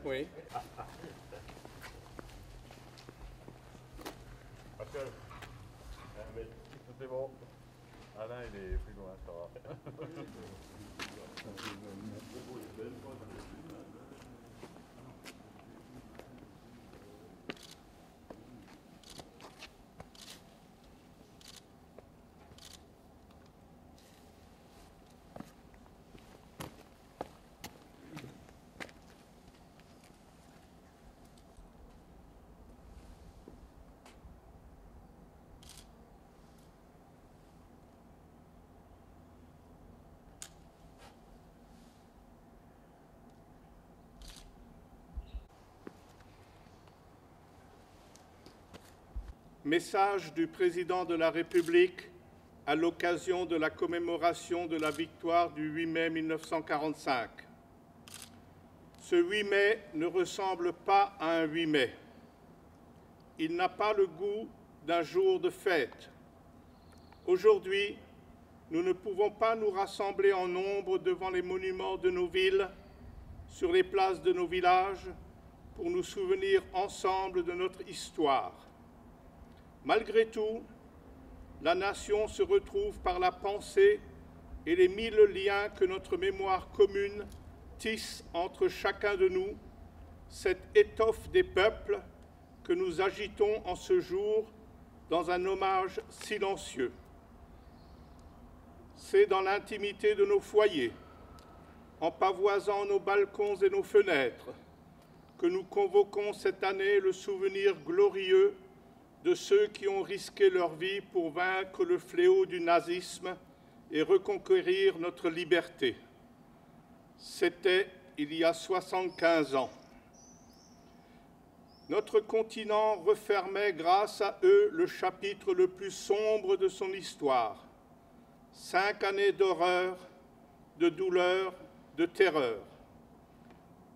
Oui. Pascal, mais c'est bon. Alain, il est plus loin, ça va. Message du Président de la République à l'occasion de la commémoration de la victoire du 8 mai 1945. Ce 8 mai ne ressemble pas à un 8 mai. Il n'a pas le goût d'un jour de fête. Aujourd'hui, nous ne pouvons pas nous rassembler en nombre devant les monuments de nos villes, sur les places de nos villages, pour nous souvenir ensemble de notre histoire. Malgré tout, la nation se retrouve par la pensée et les 1000 liens que notre mémoire commune tisse entre chacun de nous, cette étoffe des peuples que nous agitons en ce jour dans un hommage silencieux. C'est dans l'intimité de nos foyers, en pavoisant nos balcons et nos fenêtres, que nous convoquons cette année le souvenir glorieux de ceux qui ont risqué leur vie pour vaincre le fléau du nazisme et reconquérir notre liberté. C'était il y a 75 ans. Notre continent refermait grâce à eux le chapitre le plus sombre de son histoire. 5 années d'horreur, de douleur, de terreur.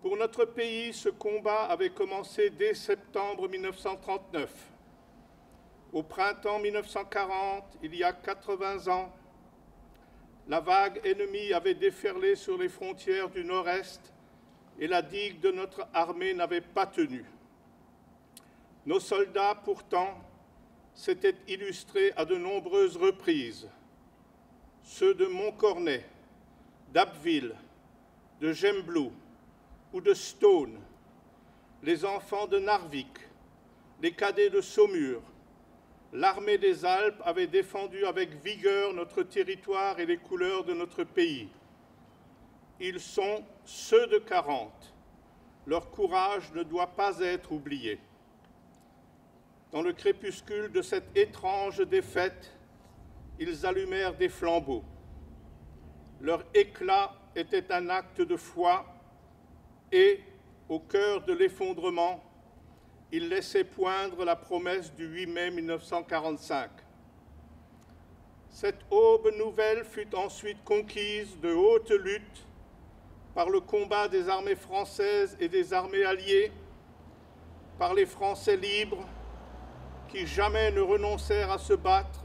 Pour notre pays, ce combat avait commencé dès septembre 1939. Au printemps 1940, il y a 80 ans, la vague ennemie avait déferlé sur les frontières du Nord-Est et la digue de notre armée n'avait pas tenu. Nos soldats, pourtant, s'étaient illustrés à de nombreuses reprises. Ceux de Montcornet, d'Abbeville, de Gembloux ou de Stone, les enfants de Narvik, les cadets de Saumur. L'armée des Alpes avait défendu avec vigueur notre territoire et les couleurs de notre pays. Ils sont ceux de 40. Leur courage ne doit pas être oublié. Dans le crépuscule de cette étrange défaite, ils allumèrent des flambeaux. Leur éclat était un acte de foi et, au cœur de l'effondrement, il laissait poindre la promesse du 8 mai 1945. Cette aube nouvelle fut ensuite conquise de haute lutte par le combat des armées françaises et des armées alliées, par les Français libres qui jamais ne renoncèrent à se battre,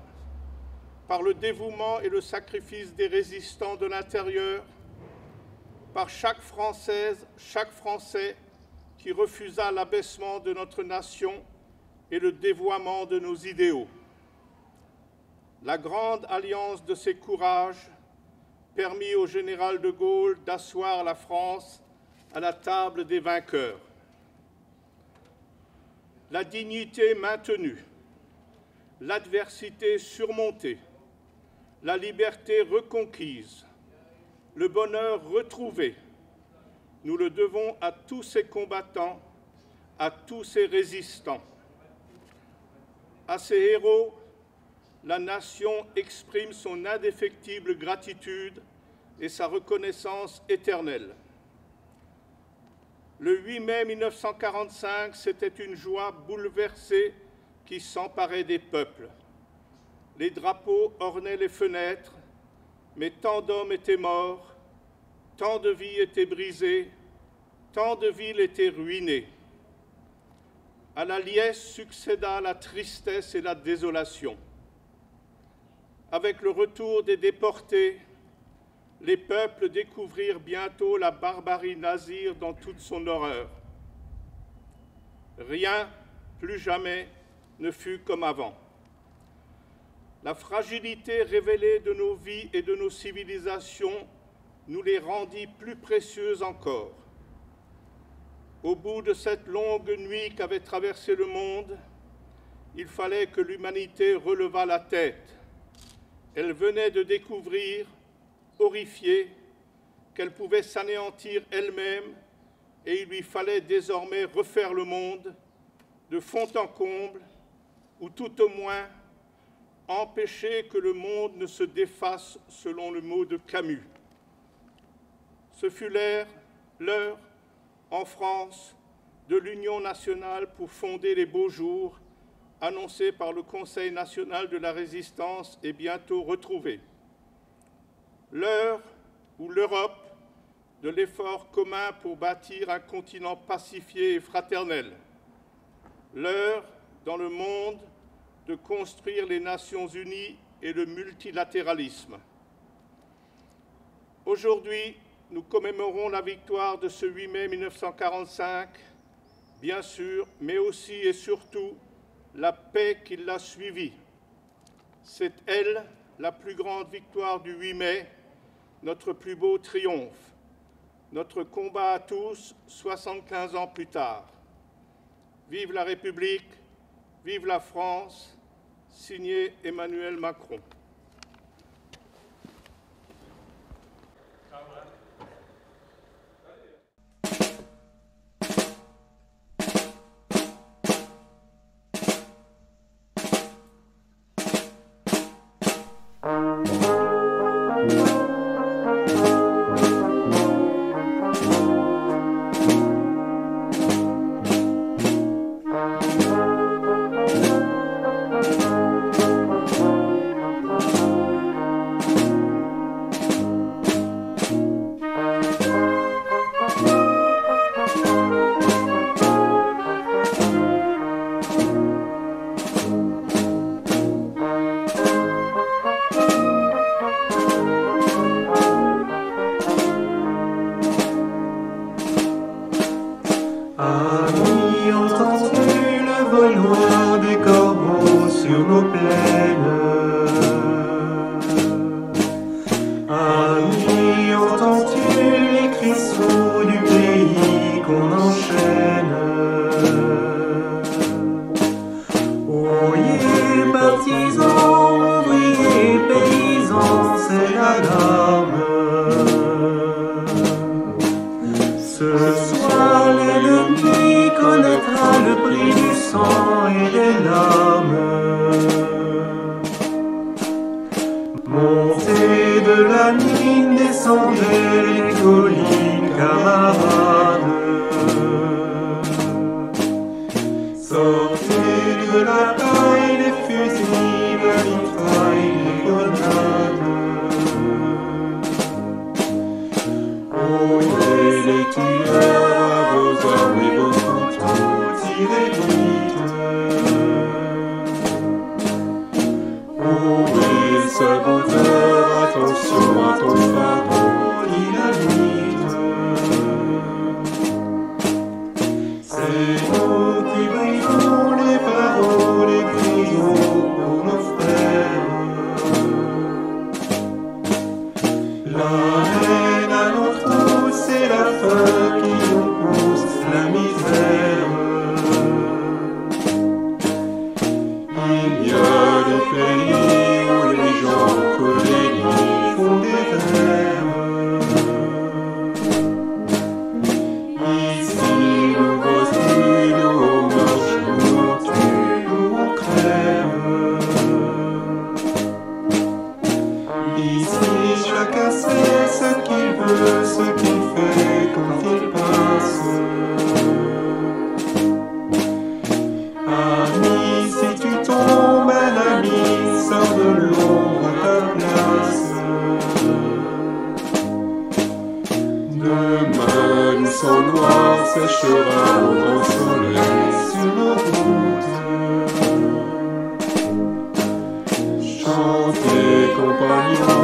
par le dévouement et le sacrifice des résistants de l'intérieur, par chaque Française, chaque Français qui refusa l'abaissement de notre nation et le dévoiement de nos idéaux. La grande alliance de ces courages permit au général de Gaulle d'asseoir la France à la table des vainqueurs. La dignité maintenue, l'adversité surmontée, la liberté reconquise, le bonheur retrouvé, nous le devons à tous ces combattants, à tous ces résistants. À ces héros, la nation exprime son indéfectible gratitude et sa reconnaissance éternelle. Le 8 mai 1945, c'était une joie bouleversée qui s'emparait des peuples. Les drapeaux ornaient les fenêtres, mais tant d'hommes étaient morts, tant de vies étaient brisées, tant de villes étaient ruinées. À la liesse succéda la tristesse et la désolation. Avec le retour des déportés, les peuples découvrirent bientôt la barbarie nazie dans toute son horreur. Rien, plus jamais, ne fut comme avant. La fragilité révélée de nos vies et de nos civilisations nous les rendit plus précieuses encore. Au bout de cette longue nuit qu'avait traversé le monde, il fallait que l'humanité relevât la tête. Elle venait de découvrir, horrifiée, qu'elle pouvait s'anéantir elle-même et il lui fallait désormais refaire le monde de fond en comble, ou tout au moins empêcher que le monde ne se défasse selon le mot de Camus. Ce fut l'heure, en France, de l'Union nationale pour fonder les beaux jours annoncés par le Conseil national de la résistance et bientôt retrouvés. L'heure où l'Europe de l'effort commun pour bâtir un continent pacifié et fraternel. L'heure, dans le monde, de construire les Nations unies et le multilatéralisme. Aujourd'hui, nous commémorons la victoire de ce 8 mai 1945, bien sûr, mais aussi et surtout la paix qui l'a suivie. C'est elle, la plus grande victoire du 8 mai, notre plus beau triomphe, notre combat à tous, 75 ans plus tard. Vive la République, vive la France, signé Emmanuel Macron. Chantez, compagnons.